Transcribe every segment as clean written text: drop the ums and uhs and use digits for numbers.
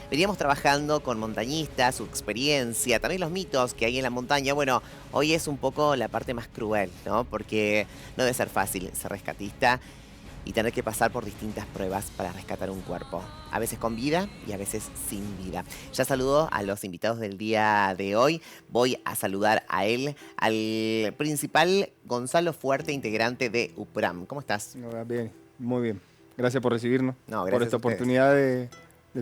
veníamos trabajando con montañistas, su experiencia, también los mitos que hay en la montaña. Bueno, hoy es un poco la parte más cruel, ¿no? Porque no debe ser fácil ser rescatista y tener que pasar por distintas pruebas para rescatar un cuerpo. A veces con vida y a veces sin vida. Ya saludo a los invitados del día de hoy. Voy a saludar a él, al principal Gonzalo Fuerte, integrante de UPRAM. ¿Cómo estás? No, bien, muy bien. Gracias por recibirnos, No, por gracias esta a ustedes. oportunidad de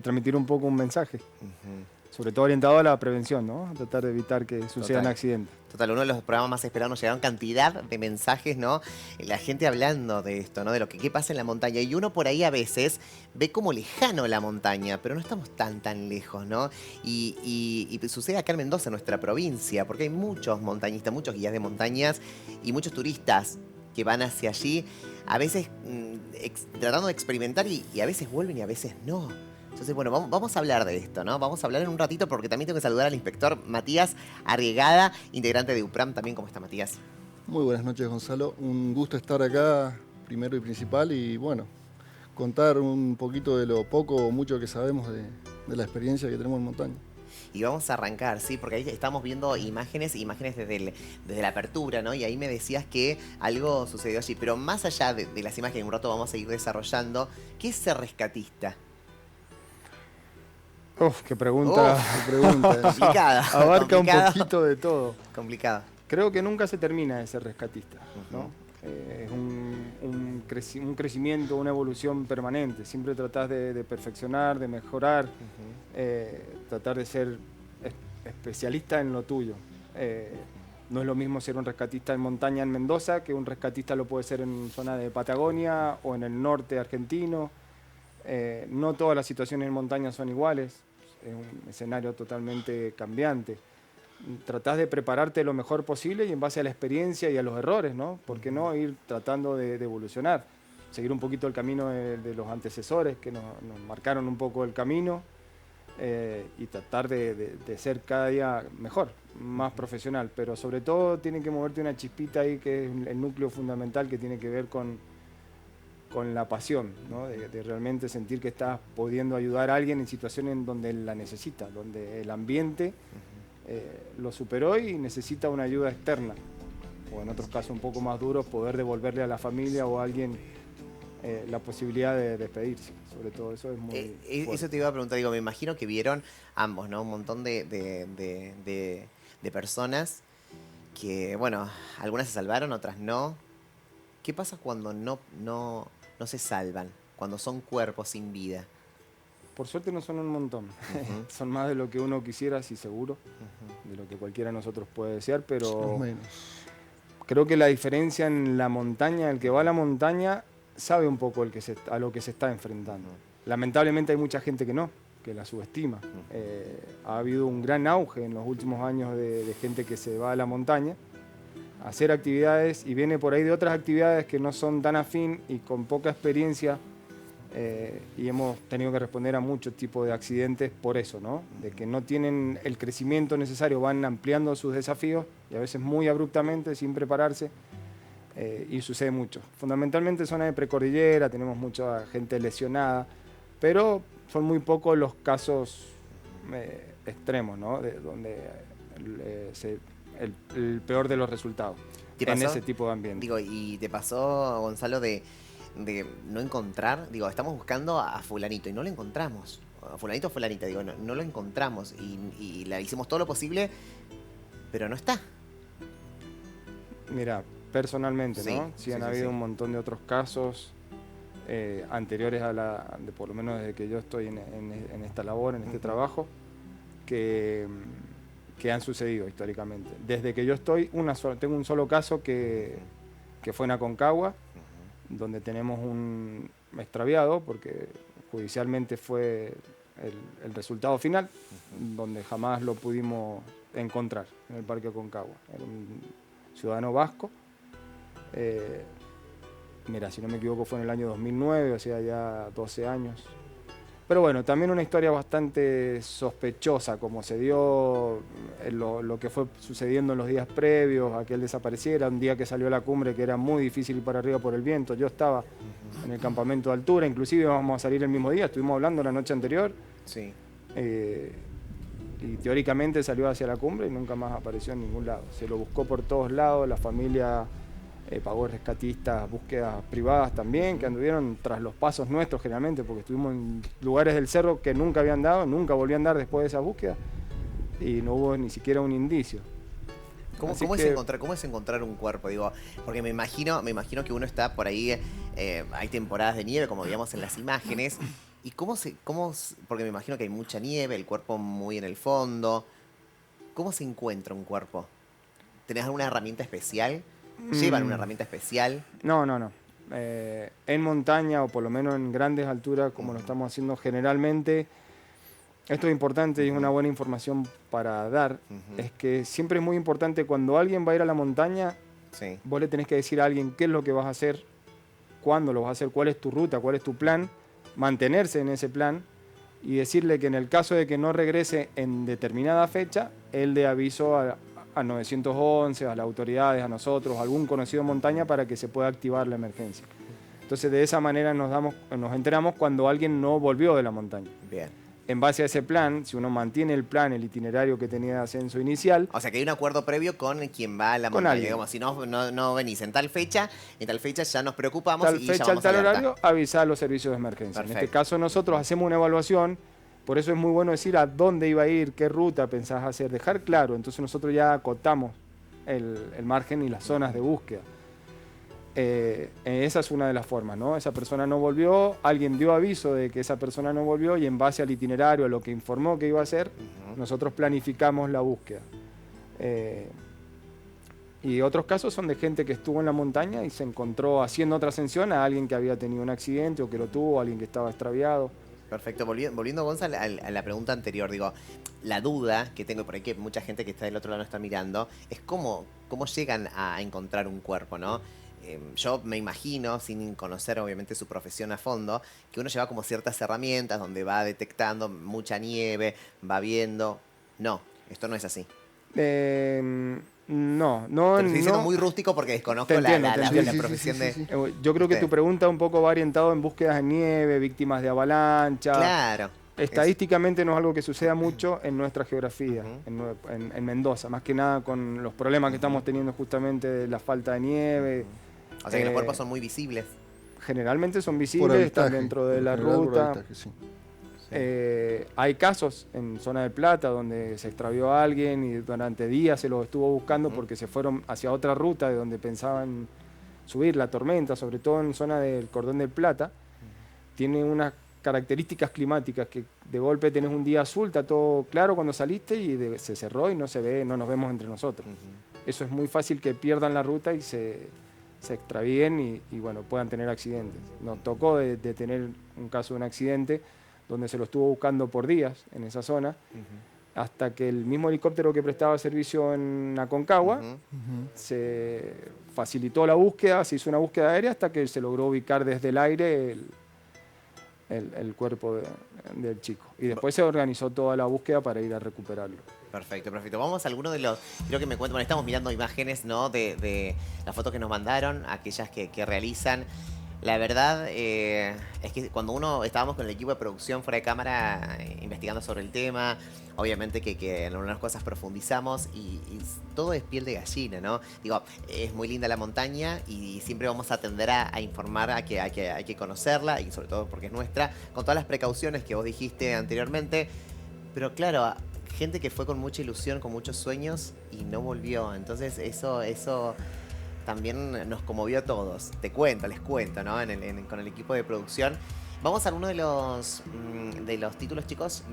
transmitir un poco un mensaje, Ujú. sobre todo orientado a la prevención, ¿no? A tratar de evitar que sucedan Total. accidentes. Total, uno de los programas más esperados, nos llegaron cantidad de mensajes, ¿no? La gente hablando de esto, ¿no? De lo que qué pasa en la montaña. Y uno por ahí a veces ve como lejano la montaña, pero no estamos tan lejos, ¿no? Y sucede acá en Mendoza, en nuestra provincia, porque hay muchos montañistas, muchos guías de montañas y muchos turistas que van hacia allí, a veces tratando de experimentar y a veces vuelven y a veces no. Entonces, bueno, vamos a hablar de esto, ¿no? Vamos a hablar en un ratito porque también tengo que saludar al inspector Matías Arriegada, integrante de UPRAM también. ¿Cómo está, Matías? Muy buenas noches, Gonzalo. Un gusto estar acá, primero y principal, y bueno, contar un poquito de lo poco o mucho que sabemos de la experiencia que tenemos en montaña. Y vamos a arrancar, ¿sí? Porque ahí estamos viendo imágenes desde la apertura, ¿no? Y ahí me decías que algo sucedió allí. Pero más allá de las imágenes, un rato vamos a ir desarrollando, ¿qué es ser rescatista? Uf, qué pregunta, Uf, qué pregunta. complicado, Abarca un complicado, poquito de todo. complicado. Creo que nunca se termina de ser rescatista, Ujú, ¿no? Es un crecimiento, una evolución permanente. Siempre tratás de perfeccionar, de mejorar, ujú. tratar de ser especialista en lo tuyo. Eh, no es lo mismo ser un rescatista en montaña en Mendoza que un rescatista lo puede ser en zona de Patagonia o en el norte argentino. No todas las situaciones en montaña son iguales, es un escenario totalmente cambiante. Tratás de prepararte lo mejor posible y en base a la experiencia y a los errores, ¿no? ¿Por qué no ir tratando de evolucionar? Seguir un poquito el camino de los antecesores que nos marcaron un poco el camino, y tratar de ser cada día mejor, más profesional. Pero sobre todo tiene que moverte una chispita ahí que es el núcleo fundamental que tiene que ver con la pasión, ¿no? De realmente sentir que estás pudiendo ayudar a alguien en situaciones en donde él la necesita, donde el ambiente lo superó y necesita una ayuda externa. O en otros casos un poco más duros, poder devolverle a la familia o a alguien la posibilidad de despedirse. Sobre todo eso es muy Eso fuerte. te iba a preguntar, digo, me imagino que vieron ambos, ¿no? Un montón de personas que, bueno, algunas se salvaron, otras no. ¿Qué pasa cuando no se salvan? Cuando son cuerpos sin vida. Por suerte no son un montón, Ujú, son más de lo que uno quisiera, sí seguro, ujú, de lo que cualquiera de nosotros puede desear, Son los pero menos. creo que la diferencia en la montaña, el que va a la montaña sabe un poco a lo que se está enfrentando. ujú, Lamentablemente hay mucha gente que la subestima. ujú. Ha habido un gran auge en los últimos años de gente que se va a la montaña a hacer actividades y viene por ahí de otras actividades que no son tan afín y con poca experiencia, y hemos tenido que responder a muchos tipos de accidentes por eso, ¿no? De que no tienen el crecimiento necesario, van ampliando sus desafíos y a veces muy abruptamente, sin prepararse, y sucede mucho. Fundamentalmente zona de precordillera, tenemos mucha gente lesionada, pero son muy pocos los casos extremos, ¿no? De donde el peor de los resultados ¿Te en pasó? ese tipo de ambiente. Digo, ¿y te pasó, Gonzalo, de no encontrar? Digo, estamos buscando a fulanito y no lo encontramos. A fulanito o fulanita, digo, no lo encontramos y la hicimos todo lo posible, pero no está. Mira, personalmente, Sí, ¿no? Sí sí, han sí, habido sí. un montón de otros casos anteriores por lo menos desde que yo estoy en esta labor, en este Ujú, trabajo, que, que han sucedido históricamente. Desde que yo estoy, tengo un solo caso ujú, que fue en Aconcagua, ujú, donde tenemos un extraviado, porque judicialmente fue el resultado final, ujú. donde jamás lo pudimos encontrar en el Parque Aconcagua. Era un ciudadano vasco. eh, Mira, si no me equivoco fue en el año 2009, o sea, ya 12 años. Pero bueno, también una historia bastante sospechosa, como se dio lo que fue sucediendo en los días previos a que él desapareciera, un día que salió a la cumbre que era muy difícil ir para arriba por el viento. Yo estaba en el campamento de altura, inclusive íbamos a salir el mismo día, estuvimos hablando la noche anterior, Sí. Y teóricamente salió hacia la cumbre y nunca más apareció en ningún lado. Se lo buscó por todos lados, la familia pagó rescatistas, búsquedas privadas también, que anduvieron tras los pasos nuestros generalmente, porque estuvimos en lugares del cerro que nunca habían dado, nunca volvían a dar después de esa búsqueda, y no hubo ni siquiera un indicio. ¿Cómo es encontrar un cuerpo? Digo, porque me imagino que uno está por ahí, hay temporadas de nieve, como veíamos en las imágenes, y porque me imagino que hay mucha nieve, el cuerpo muy en el fondo. ¿Cómo se encuentra un cuerpo? ¿Tenés alguna herramienta especial? ¿Llevan una herramienta especial? No. En montaña, o por lo menos en grandes alturas, como lo estamos haciendo generalmente, esto es importante y es una buena información para dar, es que siempre es muy importante cuando alguien va a ir a la montaña, Sí. vos le tenés que decir a alguien qué es lo que vas a hacer, cuándo lo vas a hacer, cuál es tu ruta, cuál es tu plan, mantenerse en ese plan y decirle que en el caso de que no regrese en determinada fecha, él dé aviso a 911, a las autoridades, a nosotros, a algún conocido de montaña para que se pueda activar la emergencia. Entonces de esa manera nos enteramos cuando alguien no volvió de la montaña. Bien. En base a ese plan, si uno mantiene el plan, el itinerario que tenía de ascenso inicial. O sea que hay un acuerdo previo con quien va a la Con montaña. alguien. Digamos, si no venís en tal fecha ya nos preocupamos Tal y fecha, llamamos tal alerta. horario, avisar a los servicios de emergencia. Perfecto. En este caso nosotros hacemos una evaluación, por eso es muy bueno decir a dónde iba a ir, qué ruta pensás hacer, dejar claro. Entonces nosotros ya acotamos el margen y las zonas de búsqueda. Esa es una de las formas, ¿no? Esa persona no volvió, alguien dio aviso de que esa persona no volvió y en base al itinerario, a lo que informó que iba a hacer, nosotros planificamos la búsqueda. Y otros casos son de gente que estuvo en la montaña y se encontró haciendo otra ascensión a alguien que había tenido un accidente o que lo tuvo, alguien que estaba extraviado. Perfecto. Volviendo, Gonzalo, a la pregunta anterior, digo, la duda que tengo por ahí, que mucha gente que está del otro lado no está mirando, es cómo llegan a encontrar un cuerpo, ¿no? Yo me imagino, sin conocer obviamente su profesión a fondo, que uno lleva como ciertas herramientas donde va detectando mucha nieve, va viendo. No, esto no es así. No. Te lo estoy diciendo no. muy rústico porque desconozco Te entiendo, te la entiendo. profesión de... Yo creo que tu pregunta un poco va orientada en búsquedas de nieve, víctimas de avalancha. Claro. Estadísticamente no es algo que suceda mucho en nuestra geografía, en Mendoza, más que nada con los problemas que estamos teniendo justamente de la falta de nieve. O sea que los cuerpos son muy visibles. Generalmente son Por visibles, avistaje, están dentro de en la general, por ruta. avistaje, sí. Hay casos en Zona del Plata donde se extravió a alguien y durante días se lo estuvo buscando porque se fueron hacia otra ruta de donde pensaban subir la tormenta, sobre todo en zona del Cordón del Plata. Tiene unas características climáticas que de golpe tenés un día azul, está todo claro cuando saliste y se cerró y no se ve, no nos vemos entre nosotros. Eso es muy fácil que pierdan la ruta y se extravíen y bueno, puedan tener accidentes. Nos tocó de tener un caso de un accidente donde se lo estuvo buscando por días en esa zona, hasta que el mismo helicóptero que prestaba servicio en Aconcagua se facilitó la búsqueda, se hizo una búsqueda aérea hasta que se logró ubicar desde el aire el cuerpo del chico. Y después se organizó toda la búsqueda para ir a recuperarlo. Perfecto. Vamos a alguno de los... Creo que me cuentan, bueno, estamos mirando imágenes, ¿no? De las fotos que nos mandaron, aquellas que realizan. La verdad es que cuando estábamos con el equipo de producción fuera de cámara investigando sobre el tema, obviamente que en algunas cosas profundizamos y todo es piel de gallina, ¿no? Digo, es muy linda la montaña y siempre vamos a tender a informar a que hay que conocerla y sobre todo porque es nuestra, con todas las precauciones que vos dijiste anteriormente. Pero claro, gente que fue con mucha ilusión, con muchos sueños y no volvió. Entonces eso también nos conmovió a todos. Les cuento, ¿no? Con el equipo de producción. Vamos a uno de los títulos, chicos.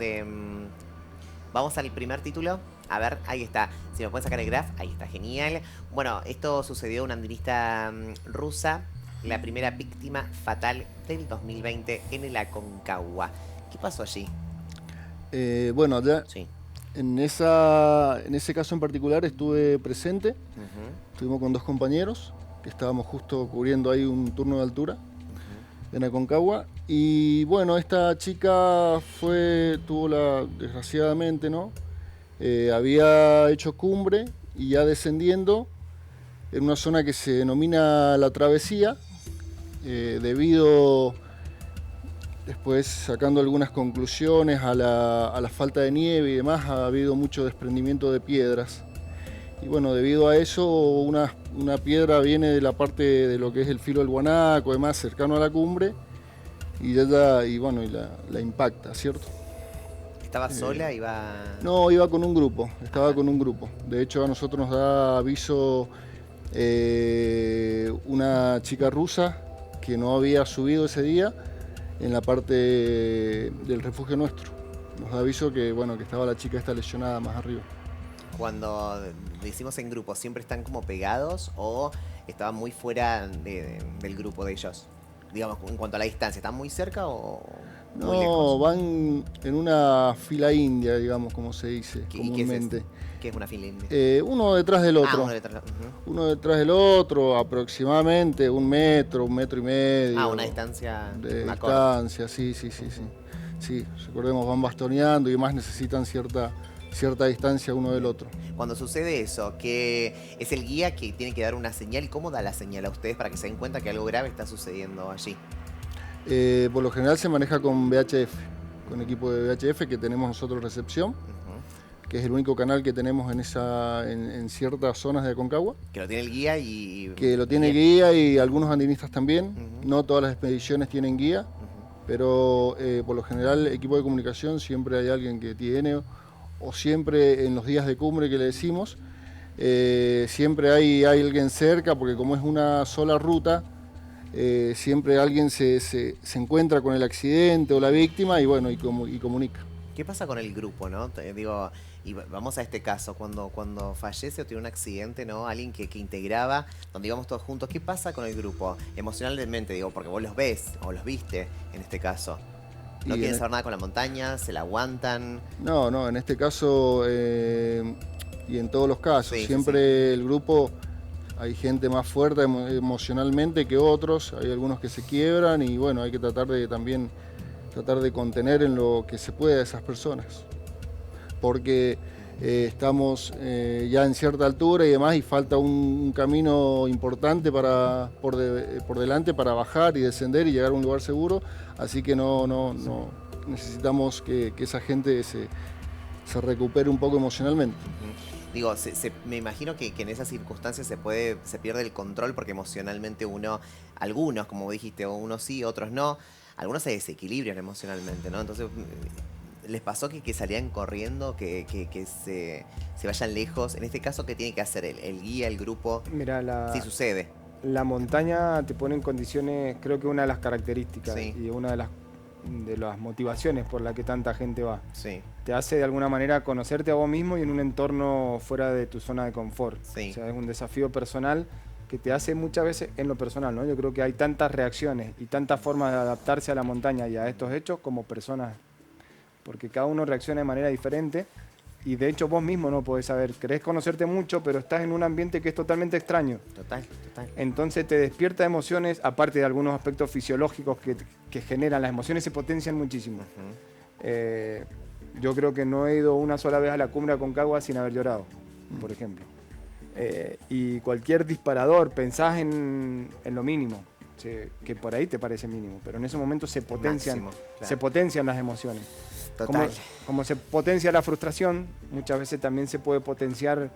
Vamos al primer título. A ver, ahí está. Si me pueden sacar el graph, ahí está, genial. Bueno, esto sucedió a una andinista rusa, la primera víctima fatal del 2020 en el Aconcagua. ¿Qué pasó allí? Bueno, allá Sí. en ese caso en particular estuve presente. Estuvimos con 2 compañeros que estábamos justo cubriendo ahí un turno de altura en Aconcagua. Y bueno, esta chica desgraciadamente, ¿no? Había hecho cumbre y ya descendiendo en una zona que se denomina La Travesía, debido después sacando algunas conclusiones a la falta de nieve y demás, ha habido mucho desprendimiento de piedras. Y bueno, debido a eso, una piedra viene de la parte de lo que es el filo del guanaco, además cercano a la cumbre, y la impacta, ¿cierto? ¿Estaba sola? Iba... No, iba con un grupo, estaba con un grupo. De hecho, a nosotros nos da aviso una chica rusa que no había subido ese día en la parte del refugio nuestro. Nos da aviso que, bueno, que estaba la chica esta lesionada más arriba. Cuando decimos en grupo, ¿siempre están como pegados o estaban muy fuera del grupo de ellos? Digamos, en cuanto a la distancia, ¿están muy cerca o muy No, lejos? van en una fila india, digamos, como se dice ¿Y comúnmente. qué es una fila india? Uno detrás del otro. Uno detrás. Ujú. Uno detrás del otro, aproximadamente 1 metro, 1,5 metros. Una distancia. De Una corta. distancia, sí. Sí, recordemos, van bastoneando y más necesitan cierta distancia uno del otro. Cuando sucede eso, que es el guía que tiene que dar una señal, ¿y cómo da la señal a ustedes para que se den cuenta que algo grave está sucediendo allí? Por lo general se maneja con VHF, con equipo de VHF que tenemos nosotros recepción, Ujú. que es el único canal que tenemos en ciertas zonas de Aconcagua. Que lo tiene el guía y... Que lo tiene bien. guía y algunos andinistas también. Ujú. No todas las expediciones tienen guía, Ujú. pero por lo general equipo de comunicación siempre hay alguien que tiene, o siempre en los días de cumbre que le decimos, siempre hay alguien cerca, porque como es una sola ruta, siempre alguien se encuentra con el accidente o la víctima y bueno, y comunica. ¿Qué pasa con el grupo, no? Digo, y vamos a este caso, cuando fallece o tiene un accidente, ¿no? Alguien que integraba, donde íbamos todos juntos, ¿qué pasa con el grupo? Emocionalmente, digo, porque vos los ves, o los viste, en este caso. ¿No Y quieren saber nada con la montaña? ¿Se la aguantan? No, en este caso y en todos los casos, Sí, siempre el grupo, hay gente más fuerte emocionalmente que otros, hay algunos que se quiebran y bueno, hay que tratar de contener en lo que se puede a esas personas, porque estamos ya en cierta altura y demás y falta un camino importante por delante para bajar y descender y llegar a un lugar seguro, así que no necesitamos que esa gente se recupere un poco emocionalmente. Ujú. Digo, me imagino que en esas circunstancias se pierde el control porque emocionalmente algunos, como dijiste, unos sí, otros no, algunos se desequilibran emocionalmente, ¿no? Entonces, ¿les pasó que salían corriendo, que se vayan lejos? En este caso, ¿qué tiene que hacer el guía, el grupo? Mira, Sí sucede. la montaña te pone en condiciones, creo que una de las características Sí. y una de las motivaciones por la que tanta gente va. Sí, Te hace de alguna manera conocerte a vos mismo y en un entorno fuera de tu zona de confort. Sí. O sea, es un desafío personal que te hace muchas veces en lo personal, ¿no? Yo creo que hay tantas reacciones y tantas formas de adaptarse a la montaña y a estos hechos como personas, porque cada uno reacciona de manera diferente y de hecho vos mismo no podés saber, querés conocerte mucho, pero estás en un ambiente que es totalmente extraño. total. Entonces te despierta emociones, aparte de algunos aspectos fisiológicos que generan, las emociones se potencian muchísimo. Ujú. Yo creo que no he ido una sola vez a la cumbre Aconcagua sin haber llorado, por ejemplo. Y cualquier disparador, pensás en lo mínimo, que por ahí te parece mínimo, pero en ese momento se potencian, Máximo, claro. se potencian las emociones. Total. Como se potencia la frustración, muchas veces también se puede potenciar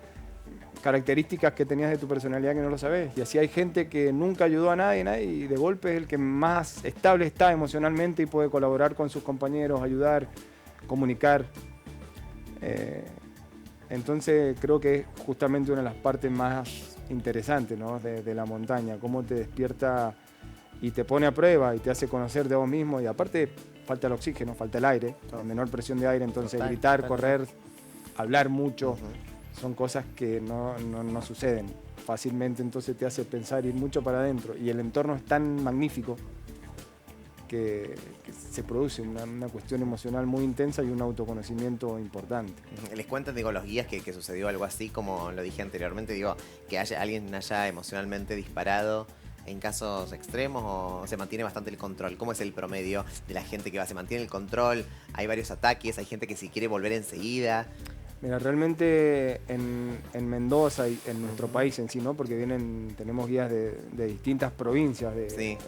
características que tenías de tu personalidad que no lo sabes. Y así hay gente que nunca ayudó a nadie, y de golpe es el que más estable está emocionalmente y puede colaborar con sus compañeros, ayudar, comunicar. Entonces creo que es justamente una de las partes más interesantes, ¿no? de la montaña, cómo te despierta y te pone a prueba y te hace conocer de vos mismo. Y aparte falta el oxígeno, falta el aire, menor presión de aire, entonces Total, gritar, total. correr, hablar mucho, Ujú. son cosas que no suceden fácilmente, entonces te hace pensar, ir mucho para adentro. Y el entorno es tan magnífico que se produce una cuestión emocional muy intensa y un autoconocimiento importante. Les cuentan, digo, los guías que sucedió algo así, como lo dije anteriormente, digo, que alguien haya emocionalmente disparado en casos extremos o se mantiene bastante el control. ¿Cómo es el promedio de la gente que va? ¿Se mantiene el control? ¿Hay varios ataques? ¿Hay gente que si quiere volver enseguida? Mira, realmente en Mendoza y en nuestro país en sí, ¿no? Porque tenemos guías de distintas provincias Sí.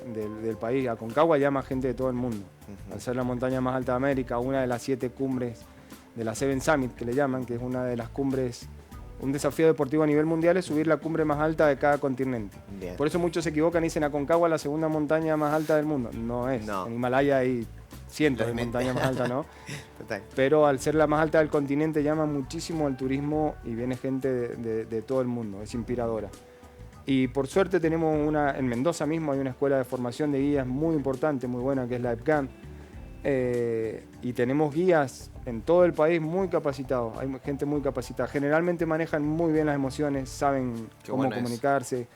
del país. Aconcagua llama gente de todo el mundo. Ujú. Al ser la montaña más alta de América, una de las 7 cumbres de la Seven Summit, que le llaman, que es una de las cumbres, un desafío deportivo a nivel mundial es subir la cumbre más alta de cada continente. Bien. Por eso muchos se equivocan y dicen Aconcagua la segunda montaña más alta del mundo. No es. No. En Himalaya hay cientos de Realmente. montañas más altas, ¿no? Total. Pero al ser la más alta del continente llama muchísimo al turismo y viene gente de todo el mundo, es inspiradora. Y por suerte tenemos en Mendoza mismo hay una escuela de formación de guías muy importante, muy buena, que es la EPCAM. Y tenemos guías en todo el país muy capacitados, hay gente muy capacitada. Generalmente manejan muy bien las emociones, saben Qué cómo bueno eso. comunicarse.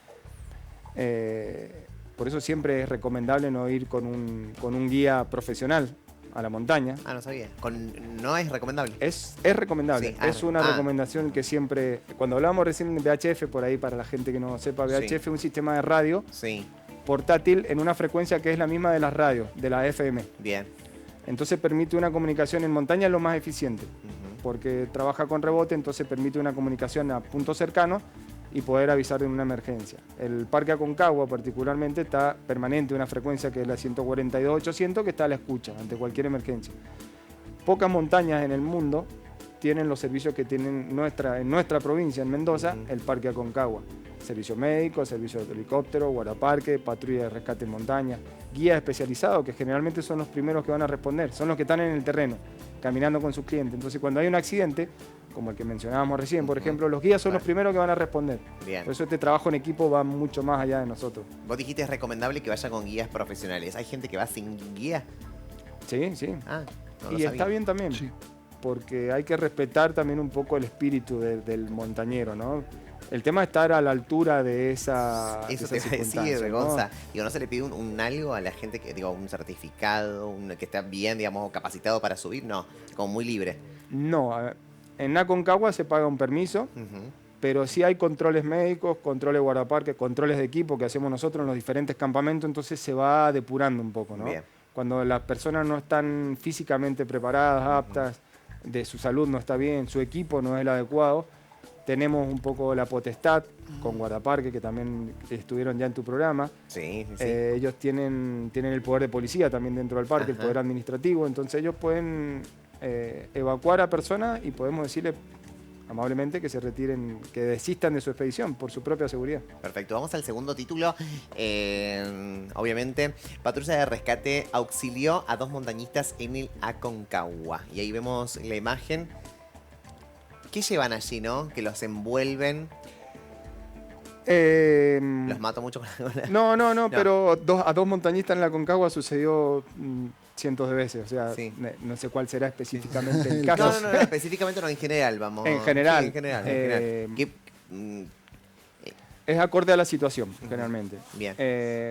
Por eso siempre es recomendable no ir con un guía profesional a la montaña. Ah, no sabía. No es recomendable. Es recomendable, Sí, es una recomendación que siempre, cuando hablábamos recién de VHF, por ahí para la gente que no sepa, VHF Sí. es un sistema de radio Sí, portátil en una frecuencia que es la misma de las radios, de la FM. bien. Entonces permite una comunicación en montaña lo más eficiente, Ujú. porque trabaja con rebote, entonces permite una comunicación a puntos cercanos y poder avisar de una emergencia. El Parque Aconcagua particularmente está permanente, una frecuencia que es la 142.800 que está a la escucha ante cualquier emergencia. Pocas montañas en el mundo tienen los servicios que tienen en nuestra provincia, en Mendoza, Ujú. el Parque Aconcagua. Servicio médico, servicio de helicóptero, guardaparque, patrulla de rescate en montaña, guías especializados que generalmente son los primeros que van a responder, son los que están en el terreno, caminando con sus clientes. Entonces cuando hay un accidente, como el que mencionábamos recién, por Ujú. ejemplo, los guías son los Claro. primeros que van a responder. Bien. Por eso este trabajo en equipo va mucho más allá de nosotros. Vos dijiste es recomendable que vaya con guías profesionales. ¿Hay gente que va sin guía? Sí, sí. Ah, no lo Y sabía. está bien también, Sí. porque hay que respetar también un poco el espíritu del montañero, ¿no? El tema es estar a la altura de esa Eso esa te iba a decir, circunstancia, ¿no? Gonza. Digo, ¿no se le pide un algo a la gente que, digo, un certificado, que está bien, digamos, capacitado para subir? No, como muy libre. No, en Aconcagua se paga un permiso, Ujú. pero sí hay controles médicos, controles de guardaparque, controles de equipo que hacemos nosotros en los diferentes campamentos, entonces se va depurando un poco, ¿no? Bien. Cuando las personas no están físicamente preparadas, aptas, de su salud no está bien, su equipo no es el adecuado, tenemos un poco la potestad con guardaparque, que también estuvieron ya en tu programa. Sí, sí, sí. Ellos tienen el poder de policía también dentro del parque, el Ajá. poder administrativo, entonces ellos pueden evacuar a personas y podemos decirle amablemente que se retiren, que desistan de su expedición por su propia seguridad. Perfecto, vamos al segundo título. Obviamente, Patrulla de Rescate auxilió a 2 montañistas en el Aconcagua. Y ahí vemos la imagen. ¿Qué llevan allí, no? Que los envuelven. Los mato mucho con la... No, pero a 2 montañistas en la Aconcagua sucedió cientos de veces, o sea, Sí. no sé cuál será específicamente el No, caso. no, específicamente no, en general, vamos. En general, Sí, en general, en general. ¿Qué- Es acorde a la situación, generalmente. Bien.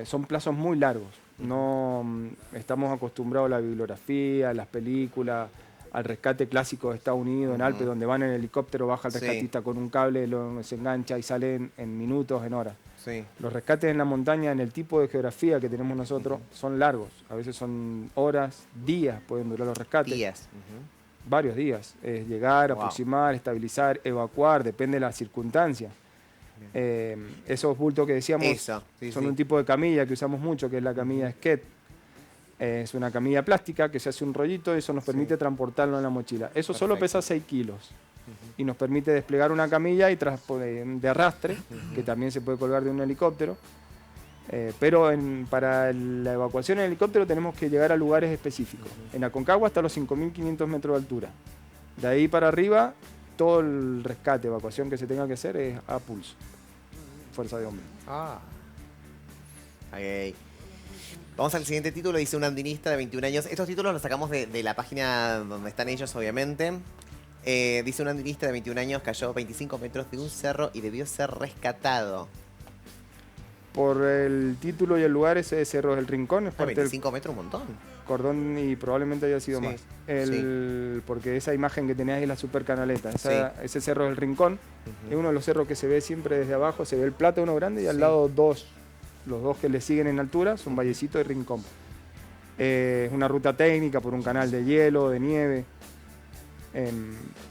Son plazos muy largos. No estamos acostumbrados a la bibliografía, a las películas, al rescate clásico de Estados Unidos, en Alpes, donde van en helicóptero, baja el Sí. rescatista con un cable, se engancha y sale en minutos, en horas. Sí. Los rescates en la montaña, en el tipo de geografía que tenemos nosotros, son largos. A veces son horas, días pueden durar los rescates. Días. Ujú. Varios días. Es llegar, Wow. aproximar, estabilizar, evacuar, depende de la circunstancia. Esos bultos que decíamos Eso, sí, son sí. un tipo de camilla que usamos mucho, que es la camilla Sked. Es una camilla plástica que se hace un rollito y eso nos permite transportarlo en la mochila. Eso solo Perfecto. pesa 6 kilos y nos permite desplegar una camilla y de arrastre, que también se puede colgar de un helicóptero. Pero para la evacuación en helicóptero tenemos que llegar a lugares específicos. En Aconcagua hasta los 5.500 metros de altura. De ahí para arriba, todo el rescate, evacuación que se tenga que hacer es a pulso. Fuerza de hombre. Ah. Ok. Vamos al siguiente título, dice un andinista de 21 años. Estos títulos los sacamos de la página donde están ellos, obviamente. Dice un andinista de 21 años cayó 25 metros de un cerro y debió ser rescatado. Por el título y el lugar, ese Cerro del Rincón es Ah, parte del 25 metros, un montón. cordón y probablemente haya sido Sí, más. Porque esa imagen que tenías ahí es la super canaleta. Ese Cerro del Rincón es uno de los cerros que se ve siempre desde abajo. Se ve el plato uno grande y al Sí. lado los dos que le siguen en altura son Vallecito y Rincón. Es una ruta técnica por un canal de hielo, de nieve.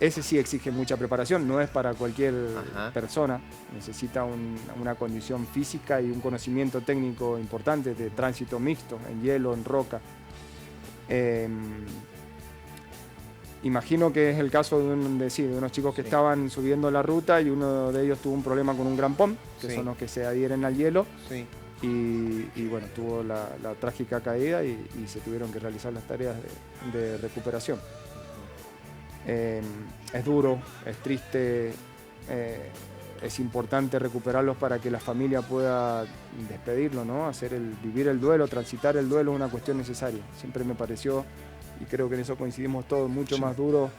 Ese sí exige mucha preparación, no es para cualquier Ajá. persona, necesita una condición física y un conocimiento técnico importante de tránsito mixto, en hielo, en roca. Imagino que es el caso de unos chicos que Sí. estaban subiendo la ruta y uno de ellos tuvo un problema con un grampón, que Sí. son los que se adhieren al hielo, Sí. y bueno, tuvo la trágica caída y se tuvieron que realizar las tareas de recuperación. Es duro, es triste, es importante recuperarlos para que la familia pueda despedirlo, ¿no? Vivir el duelo, transitar el duelo es una cuestión necesaria. Siempre me pareció, y creo que en eso coincidimos todos, mucho Sí. más duro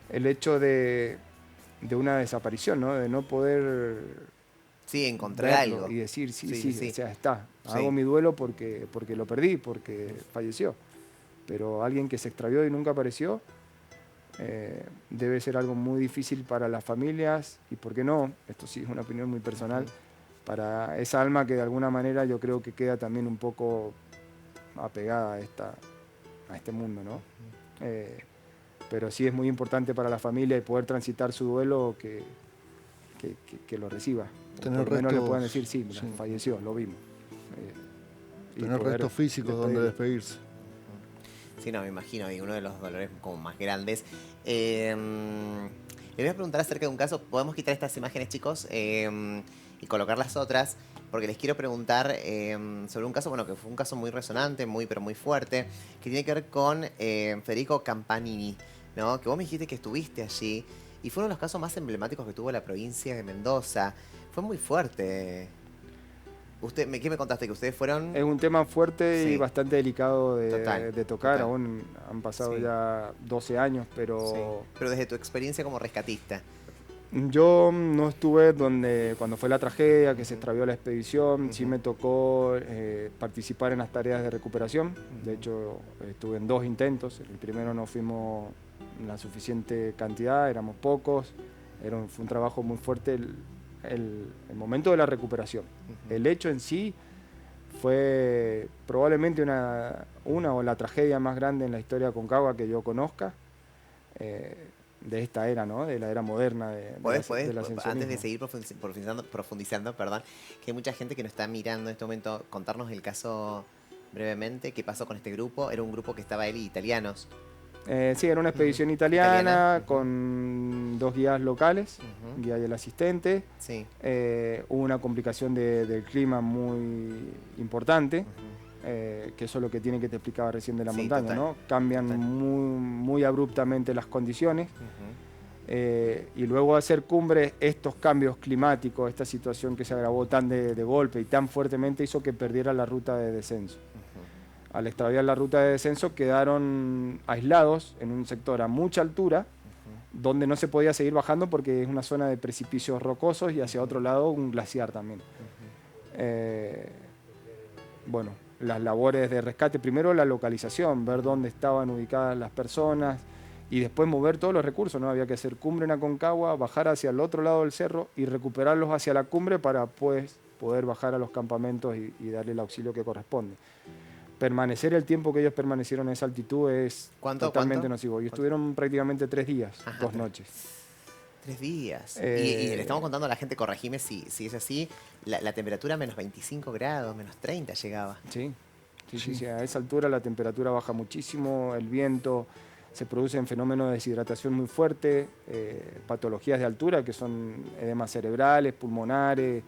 el hecho de una desaparición, ¿no? De no poder Sí, encontrar verlo algo. y decir, sí, Sí, o sí. sea, está. Sí. Hago mi duelo porque lo perdí, porque falleció. Pero alguien que se extravió y nunca apareció, debe ser algo muy difícil para las familias y, ¿por qué no? Esto sí es una opinión muy personal, para esa alma que de alguna manera yo creo que queda también un poco apegada a este mundo, ¿no? Pero sí es muy importante para la familia y poder transitar su duelo que lo reciba. Tener Por lo menos le restos, puedan decir, sí, mira, sí. falleció, lo vimos. Y Tener poder restos físicos donde despedirlo. despedirse. Sí, no, me imagino, y uno de los dolores como más grandes. Le voy a preguntar acerca de un caso. Podemos quitar estas imágenes, chicos, y colocar las otras, porque les quiero preguntar sobre un caso, bueno, que fue un caso muy resonante, pero muy fuerte, que tiene que ver con Federico Campanini, ¿no? Que vos me dijiste que estuviste allí, y fue uno de los casos más emblemáticos que tuvo la provincia de Mendoza. Fue muy fuerte. ¿Qué me contaste? ¿Que ustedes fueron? Es un tema fuerte y Sí. bastante delicado Total, de tocar. total. Aún han pasado Sí. ya 12 años, Sí. pero Pero desde tu experiencia como rescatista. yo no estuve cuando fue la tragedia, que se extravió la expedición. Sí Ujú. me tocó participar en las tareas de recuperación. De hecho, estuve en 2 intentos. El primero no fuimos la suficiente cantidad, éramos pocos. Fue un trabajo muy fuerte el momento de la recuperación. Ujú. El hecho en sí fue probablemente una o la tragedia más grande en la historia de Aconcagua que yo conozca, de esta era, ¿no? De la era moderna del Antes ascensionismo. de seguir profundizando, perdón, que hay mucha gente que nos está mirando en este momento, contarnos el caso brevemente, qué pasó con este grupo. Era un grupo que estaba él y italianos. Sí, era una expedición Ujú. italiana, Italiana, ujú. Con 2 guías locales, Ujú. guía y el asistente. Sí. Hubo una complicación del clima muy importante. Ujú. Que eso es lo que tiene que te explicaba recién de la Sí, montaña, total, ¿no? Cambian total. muy abruptamente las condiciones. Ujú. Y luego de hacer cumbre, estos cambios climáticos, esta situación que se agravó tan de golpe y tan fuertemente hizo que perdiera la ruta de descenso. Ujú. Al extraviar la ruta de descenso quedaron aislados en un sector a mucha altura, Ujú. donde no se podía seguir bajando porque es una zona de precipicios rocosos y hacia otro lado un glaciar también. Eh, bueno, las labores de rescate, primero la localización, ver dónde estaban ubicadas las personas y después mover todos los recursos, ¿no? Había que hacer cumbre en Aconcagua, bajar hacia el otro lado del cerro y recuperarlos hacia la cumbre para pues poder bajar a los campamentos y darle el auxilio que corresponde. Permanecer el tiempo que ellos permanecieron en esa altitud es totalmente nocivo. Y estuvieron prácticamente 3 días, 2 noches. 3 días. Y le estamos contando a la gente, corregime si es así, la temperatura menos 25 grados, menos 30 llegaba. Sí, a esa altura la temperatura baja muchísimo, el viento, se producen fenómenos de deshidratación muy fuertes, patologías de altura que son edemas cerebrales, pulmonares.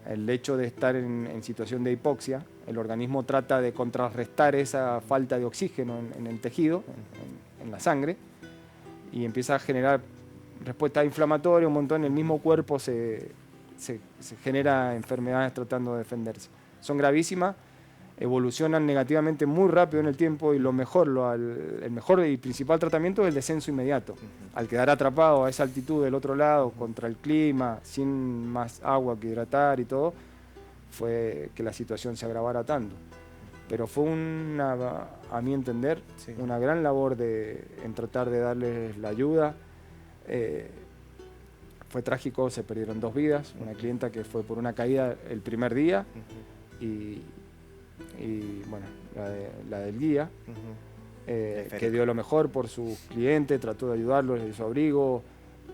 El hecho de estar en situación de hipoxia, el organismo trata de contrarrestar esa falta de oxígeno en el tejido, en la sangre, y empieza a generar respuesta inflamatoria, un montón. En el mismo cuerpo se genera enfermedades tratando de defenderse. Son gravísimas, evolucionan negativamente muy rápido en el tiempo y el mejor y principal tratamiento es el descenso inmediato. Al quedar atrapado a esa altitud del otro lado, contra el clima, sin más agua que hidratar y todo, fue que la situación se agravara tanto. Pero fue a mi entender, Sí. una gran labor en tratar de darles la ayuda. Fue trágico, se perdieron 2 vidas, una clienta que fue por una caída el primer día y bueno, la del guía. que dio lo mejor por sus clientes, trató de ayudarlos, les dio su abrigo.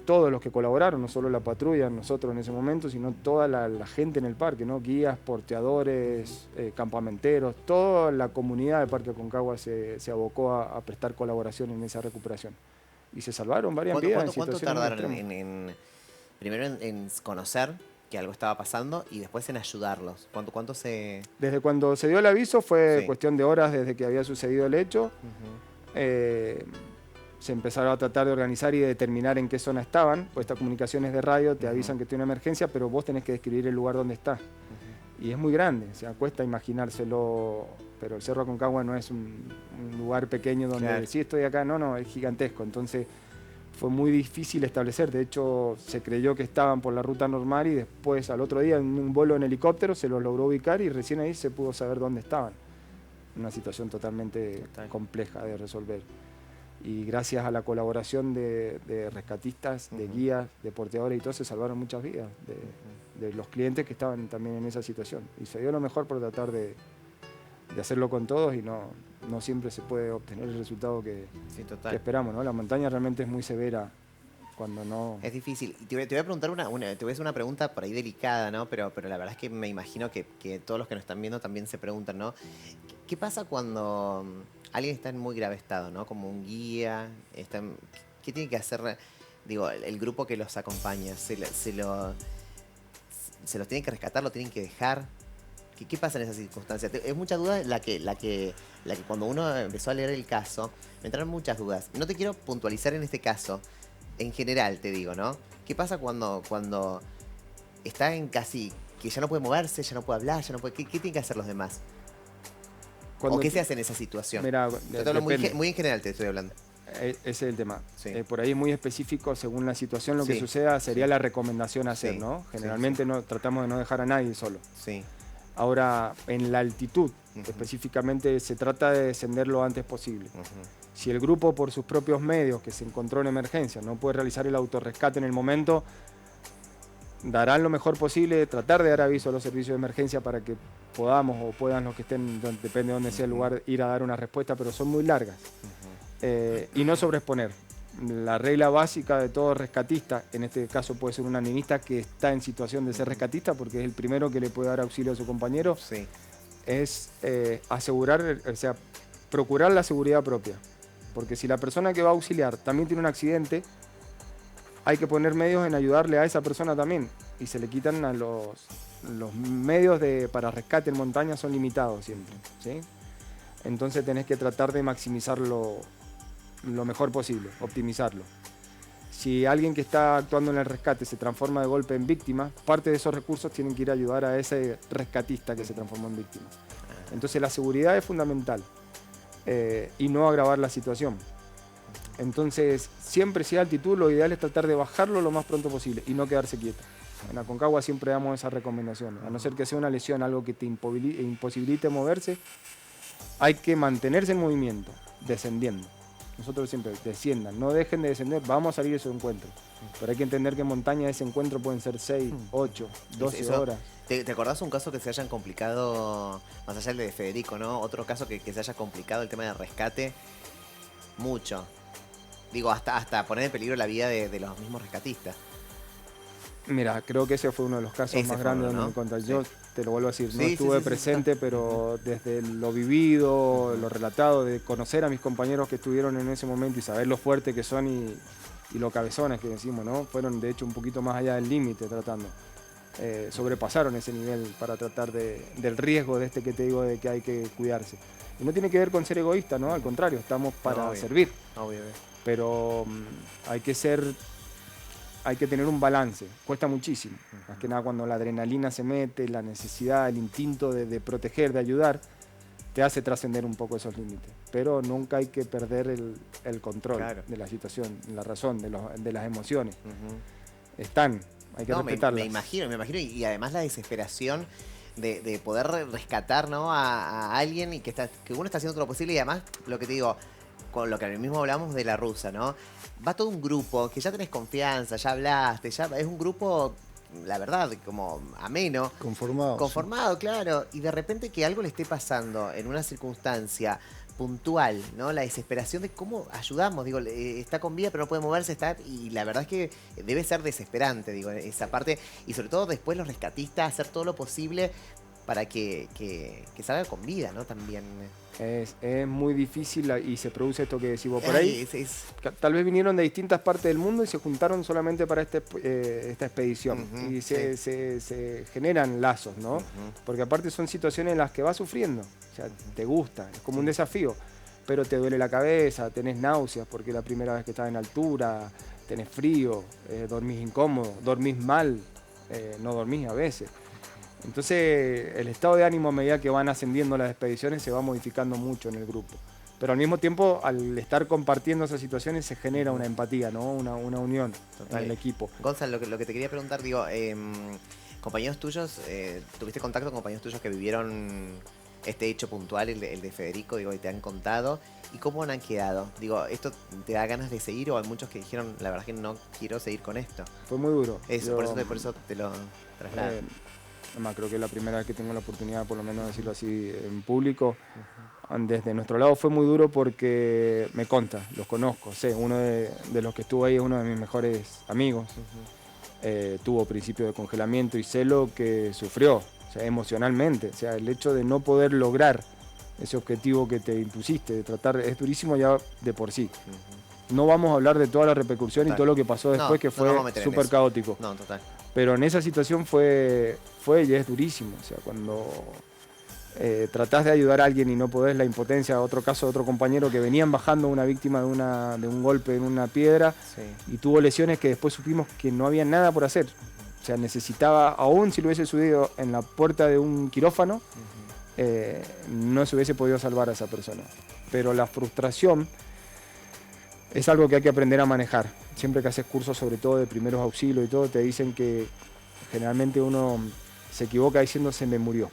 Todos los que colaboraron, no solo la patrulla, nosotros en ese momento, sino toda la gente en el parque, ¿no? Guías, porteadores, campamenteros, toda la comunidad del Parque Aconcagua se abocó a prestar colaboración en esa recuperación. Y se salvaron varias vidas. ¿Cuánto tardaron primero en conocer que algo estaba pasando y después en ayudarlos? ¿Cuánto se...? Desde cuando se dio el aviso fue cuestión de horas desde que había sucedido el hecho. Se empezaron a tratar de organizar y de determinar en qué zona estaban, pues estas comunicaciones de radio te avisan que tiene una emergencia, pero vos tenés que describir el lugar donde está. Y es muy grande, o sea, cuesta imaginárselo, pero el Cerro Aconcagua no es un lugar pequeño donde sí estoy acá, no, es gigantesco, entonces fue muy difícil establecer. De hecho, se creyó que estaban por la ruta normal y después al otro día en un vuelo en helicóptero se los logró ubicar y recién ahí se pudo saber dónde estaban. Una situación totalmente compleja de resolver. Y gracias a la colaboración de rescatistas, de guías, de porteadores y todo, se salvaron muchas vidas de los clientes que estaban también en esa situación. Y se dio lo mejor por tratar de hacerlo con todos y no siempre se puede obtener el resultado que esperamos, ¿no? La montaña realmente es muy severa cuando no... Es difícil. Y te voy a preguntar te voy a hacer una pregunta por ahí delicada, ¿no? Pero la verdad es que me imagino que todos los que nos están viendo también se preguntan, ¿no? ¿Qué pasa cuando alguien está en muy grave estado, ¿no? Como un guía, ¿qué tiene que hacer, digo, el grupo que los acompaña? ¿Se los tienen que rescatar, lo tienen que dejar? ¿Qué pasa en esas circunstancias? Es mucha duda la que cuando uno empezó a leer el caso, me entraron muchas dudas. No te quiero puntualizar en este caso, en general te digo, ¿no? ¿Qué pasa cuando está en casi que ya no puede moverse, ya no puede hablar, ya no puede... ¿Qué tienen que hacer los demás? ¿O qué se hace en esa situación? Mira, te hablo muy en general, te estoy hablando. Ese es el tema. Sí. Por ahí muy específico, según la situación, lo que suceda sería la recomendación a hacer, ¿no? Generalmente no tratamos de no dejar a nadie solo. Sí. Ahora, en la altitud, específicamente, se trata de descender lo antes posible. Si el grupo, por sus propios medios, que se encontró en emergencia, no puede realizar el autorrescate en el momento, darán lo mejor posible, tratar de dar aviso a los servicios de emergencia para que podamos o puedan los que estén, depende de dónde sea el lugar, ir a dar una respuesta, pero son muy largas. Y no sobreexponer. La regla básica de todo rescatista, en este caso puede ser un animista que está en situación de ser rescatista porque es el primero que le puede dar auxilio a su compañero, es asegurar, o sea, procurar la seguridad propia. Porque si la persona que va a auxiliar también tiene un accidente, hay que poner medios en ayudarle a esa persona también. Y se le quitan a los medios para rescate en montaña son limitados siempre, ¿sí? Entonces tenés que tratar de maximizarlo lo mejor posible, optimizarlo. Si alguien que está actuando en el rescate se transforma de golpe en víctima, parte de esos recursos tienen que ir a ayudar a ese rescatista que se transformó en víctima. Entonces la seguridad es fundamental y no agravar la situación. Entonces siempre si hay altitud lo ideal es tratar de bajarlo lo más pronto posible y no quedarse quieto. En Aconcagua siempre damos esas recomendaciones, a no ser que sea una lesión, algo que te imposibilite moverse, hay que mantenerse en movimiento, descendiendo. Nosotros siempre desciendan, no dejen de descender, vamos a salir de su encuentro. Pero hay que entender que en montaña ese encuentro pueden ser 6, 8, 12 horas. ¿Te acordás un caso que se hayan complicado, más allá del de Federico, ¿no? Otro caso que se haya complicado el tema del rescate mucho. Digo, hasta poner en peligro la vida de los mismos rescatistas. Mira, creo que ese fue uno de los casos más grandes donde me encontré. Yo te lo vuelvo a decir, no estuve presente, pero desde lo vivido, lo relatado, de conocer a mis compañeros que estuvieron en ese momento y saber lo fuerte que son y lo cabezones que decimos, ¿no? Fueron de hecho un poquito más allá del límite tratando. Sobrepasaron ese nivel para tratar del riesgo de este que te digo de que hay que cuidarse. Y no tiene que ver con ser egoísta, ¿no? Al contrario, estamos para servir. Obvio. Pero hay que tener un balance, cuesta muchísimo. Más que nada cuando la adrenalina se mete, la necesidad, el instinto de proteger, de ayudar, te hace trascender un poco esos límites. Pero nunca hay que perder el control de la situación, la razón, de las emociones. Están, hay que respetarlas. Me imagino, y además la desesperación de poder rescatar, ¿no? a alguien y que uno está haciendo todo lo posible y además, lo que te digo, con lo que mismo hablamos de la rusa, ¿no? Va todo un grupo que ya tenés confianza, ya hablaste, ya es un grupo, la verdad, como ameno. Conformado. Conformado, claro. Y de repente que algo le esté pasando en una circunstancia puntual, ¿no? La desesperación de cómo ayudamos, digo, está con vida pero no puede moverse, y la verdad es que debe ser desesperante, digo, esa parte, y sobre todo después los rescatistas hacer todo lo posible para que salga con vida, ¿no? También. Es muy difícil y se produce esto que decís vos por Ay, ahí. Tal vez vinieron de distintas partes del mundo y se juntaron solamente para esta expedición. Y se generan lazos, ¿no? Porque aparte son situaciones en las que vas sufriendo. O sea, te gusta, es como un desafío. Pero te duele la cabeza, tenés náuseas porque es la primera vez que estás en altura, tenés frío, dormís incómodo, dormís mal, no dormís a veces. Entonces el estado de ánimo a medida que van ascendiendo las expediciones se va modificando mucho en el grupo. Pero al mismo tiempo, al estar compartiendo esas situaciones se genera una empatía, ¿no? Una unión en el equipo. Gonzalo, lo que te quería preguntar, digo, compañeros tuyos, ¿tuviste contacto con compañeros tuyos que vivieron este hecho puntual, el de Federico, digo, y te han contado? ¿Y cómo han quedado? Digo, ¿esto te da ganas de seguir o hay muchos que dijeron, la verdad es que no quiero seguir con esto? Fue muy duro. Eso, por eso te lo traslado. Además, creo que es la primera vez que tengo la oportunidad, por lo menos, de decirlo así en público. Desde nuestro lado fue muy duro porque me consta, los conozco, sé, uno de los que estuvo ahí es uno de mis mejores amigos. Tuvo principio de congelamiento y sé lo que sufrió, o sea, emocionalmente. O sea, el hecho de no poder lograr ese objetivo que te impusiste, de tratar, es durísimo ya de por sí. No vamos a hablar de toda la repercusión y todo lo que pasó después, que fue súper caótico. No, total. Pero en esa situación fue y es durísimo. O sea, cuando tratás de ayudar a alguien y no podés, la impotencia, otro caso de otro compañero que venían bajando una víctima de un golpe en una piedra y tuvo lesiones que después supimos que no había nada por hacer. O sea, necesitaba, aún si lo hubiese subido en la puerta de un quirófano, no se hubiese podido salvar a esa persona. Pero la frustración es algo que hay que aprender a manejar. Siempre que haces cursos, sobre todo de primeros auxilios y todo, te dicen que generalmente uno se equivoca diciendo se me murió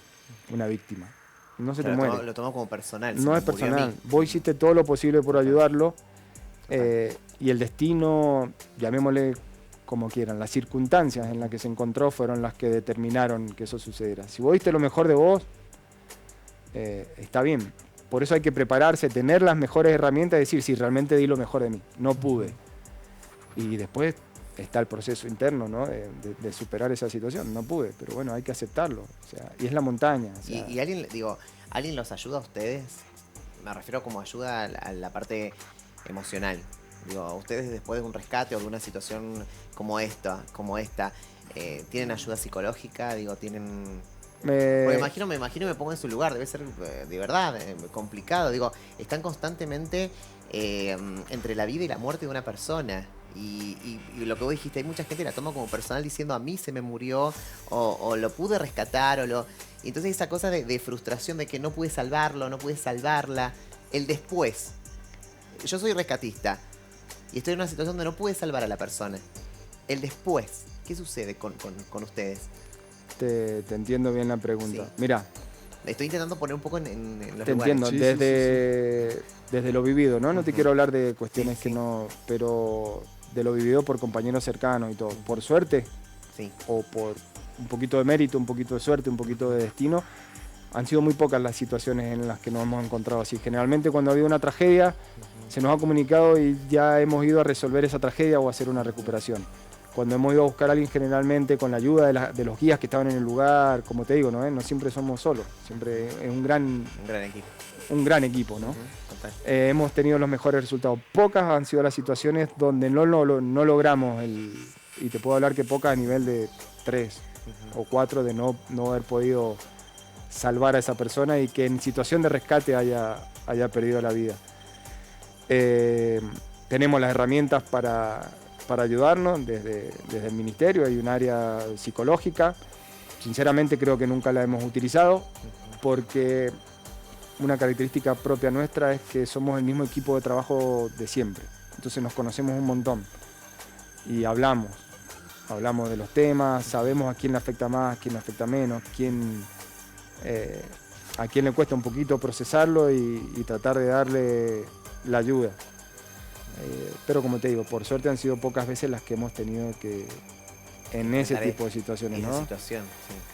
una víctima. No se te muere. Lo tomo como personal. No es personal. Vos hiciste todo lo posible por ayudarlo y el destino, llamémosle como quieran, las circunstancias en las que se encontró fueron las que determinaron que eso sucediera. Si vos diste lo mejor de vos, está bien. Por eso hay que prepararse, tener las mejores herramientas y decir, sí, realmente di lo mejor de mí, no pude. Y después está el proceso interno, ¿no? de superar esa situación. No pude, pero bueno, hay que aceptarlo. O sea, y es la montaña. O sea. ¿Y alguien los ayuda a ustedes? Me refiero como ayuda a la parte emocional. Digo, ustedes después de un rescate o de una situación como esta, ¿tienen ayuda psicológica? Digo, ¿tienen...? Porque me imagino, me pongo en su lugar, debe ser de verdad complicado. Digo, están constantemente entre la vida y la muerte de una persona. Y lo que vos dijiste, hay mucha gente que la toma como personal diciendo a mí se me murió, o lo pude rescatar, y entonces esa cosa de frustración de que no pude salvarlo, no pude salvarla. El después. Yo soy rescatista y estoy en una situación donde no pude salvar a la persona. El después, ¿qué sucede con ustedes? Te entiendo bien la pregunta. Sí. Mirá. Estoy intentando poner un poco en los te lugares. Entiendo, desde lo vivido, ¿no? No te quiero hablar de cuestiones que no... Pero de lo vivido por compañeros cercanos y todo. Por suerte, o por un poquito de mérito, un poquito de suerte, un poquito de destino, han sido muy pocas las situaciones en las que nos hemos encontrado así. Generalmente cuando ha habido una tragedia, se nos ha comunicado y ya hemos ido a resolver esa tragedia o a hacer una recuperación. Cuando hemos ido a buscar a alguien, generalmente con la ayuda de los guías que estaban en el lugar, como te digo, ¿no? No siempre somos solos, siempre es un gran equipo. Un gran equipo, ¿no? Hemos tenido los mejores resultados. Pocas han sido las situaciones donde no logramos y te puedo hablar que pocas a nivel de 3 o 4 de no haber podido salvar a esa persona y que en situación de rescate haya perdido la vida. Tenemos las herramientas para ayudarnos desde el ministerio. Hay un área psicológica. Sinceramente creo que nunca la hemos utilizado porque una característica propia nuestra es que somos el mismo equipo de trabajo de siempre. Entonces nos conocemos un montón y hablamos de los temas, sabemos a quién le afecta más, a quién le afecta menos, a quién le cuesta un poquito procesarlo y tratar de darle la ayuda. Pero como te digo, por suerte han sido pocas veces las que hemos tenido que en ese tipo de situaciones, ¿no?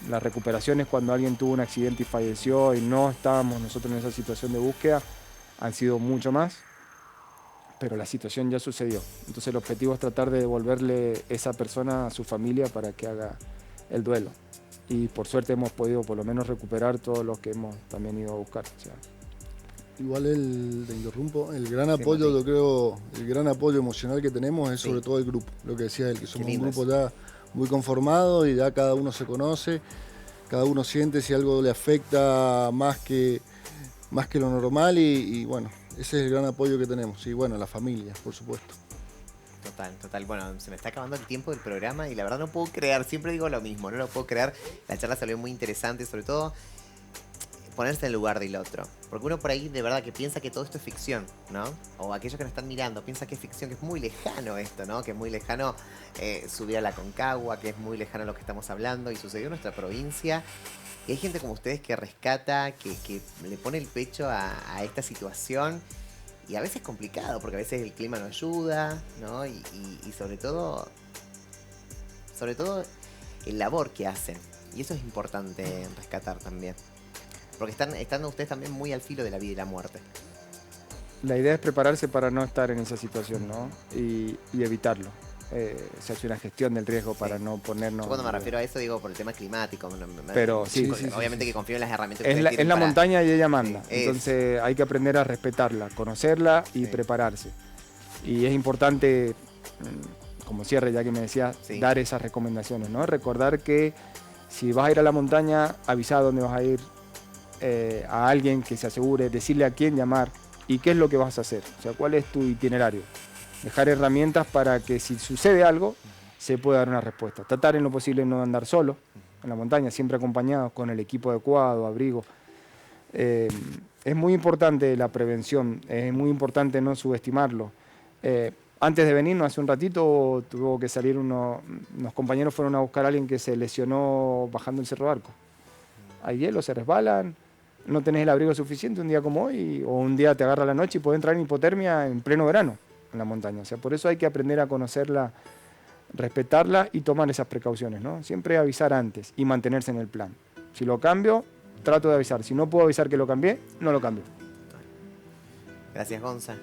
Las recuperaciones cuando alguien tuvo un accidente y falleció y no estábamos nosotros en esa situación de búsqueda, han sido mucho más, pero la situación ya sucedió. Entonces el objetivo es tratar de devolverle esa persona a su familia para que haga el duelo. Y por suerte hemos podido por lo menos recuperar todo lo que hemos también ido a buscar. O sea, Igual te interrumpo, el gran Sí, apoyo, Mati. yo creo, el gran apoyo emocional que tenemos es Sí. sobre todo el grupo, lo que decía él, que Qué somos un lindo grupo eso. ya muy conformado y ya cada uno se conoce, cada uno siente si algo le afecta más que lo normal y bueno, ese es el gran apoyo que tenemos. Y bueno, la familia, por supuesto. Total, total. Bueno, se me está acabando el tiempo del programa y la verdad no puedo creer, siempre digo lo mismo, no lo puedo creer. La charla salió muy interesante, sobre todo ponerse en el lugar del otro. Porque uno por ahí de verdad que piensa que todo esto es ficción, ¿no? O aquellos que nos están mirando piensan que es ficción, que es muy lejano esto, ¿no? Que es muy lejano subir a la Concagua, que es muy lejano lo que estamos hablando y sucedió en nuestra provincia. Y hay gente como ustedes que rescata, que le pone el pecho a esta situación. Y a veces es complicado, porque a veces el clima no ayuda, ¿no? Y sobre todo el labor que hacen. Y eso es importante rescatar también. Porque están ustedes también muy al filo de la vida y la muerte. la idea es prepararse para no estar en esa situación, ¿no? Y evitarlo. Se hace una gestión del riesgo para Sí. no ponernos... Yo cuando me refiero a eso digo por el tema climático. Pero sí, obviamente que confío en las herramientas que Es ustedes la, tienen es la para- montaña y ella manda. Sí, Entonces hay que aprender a respetarla, conocerla y Sí. prepararse. Y es importante, como cierre ya que me decías, Sí. dar esas recomendaciones, ¿no? Recordar que si vas a ir a la montaña, avisa a dónde vas a ir, a alguien que se asegure, decirle a quién llamar y qué es lo que vas a hacer. O sea, cuál es tu itinerario. Dejar herramientas para que si sucede algo, se pueda dar una respuesta. Tratar en lo posible no andar solo en la montaña, siempre acompañados con el equipo adecuado, abrigo. Es muy importante la prevención, es muy importante no subestimarlo. Antes de venirnos, hace un ratito, tuvo que salir unos compañeros fueron a buscar a alguien que se lesionó bajando el Cerro Arco. Hay hielo, se resbalan, no tenés el abrigo suficiente un día como hoy, o un día te agarra la noche y puede entrar en hipotermia en pleno verano en la montaña. O sea, por eso hay que aprender a conocerla, respetarla y tomar esas precauciones, ¿no? Siempre avisar antes y mantenerse en el plan. Si lo cambio, trato de avisar. Si no puedo avisar que lo cambié, no lo cambio. Gracias, Gonza.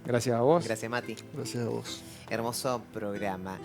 Gracias a vos. Gracias, Mati. Gracias a vos. Hermoso programa.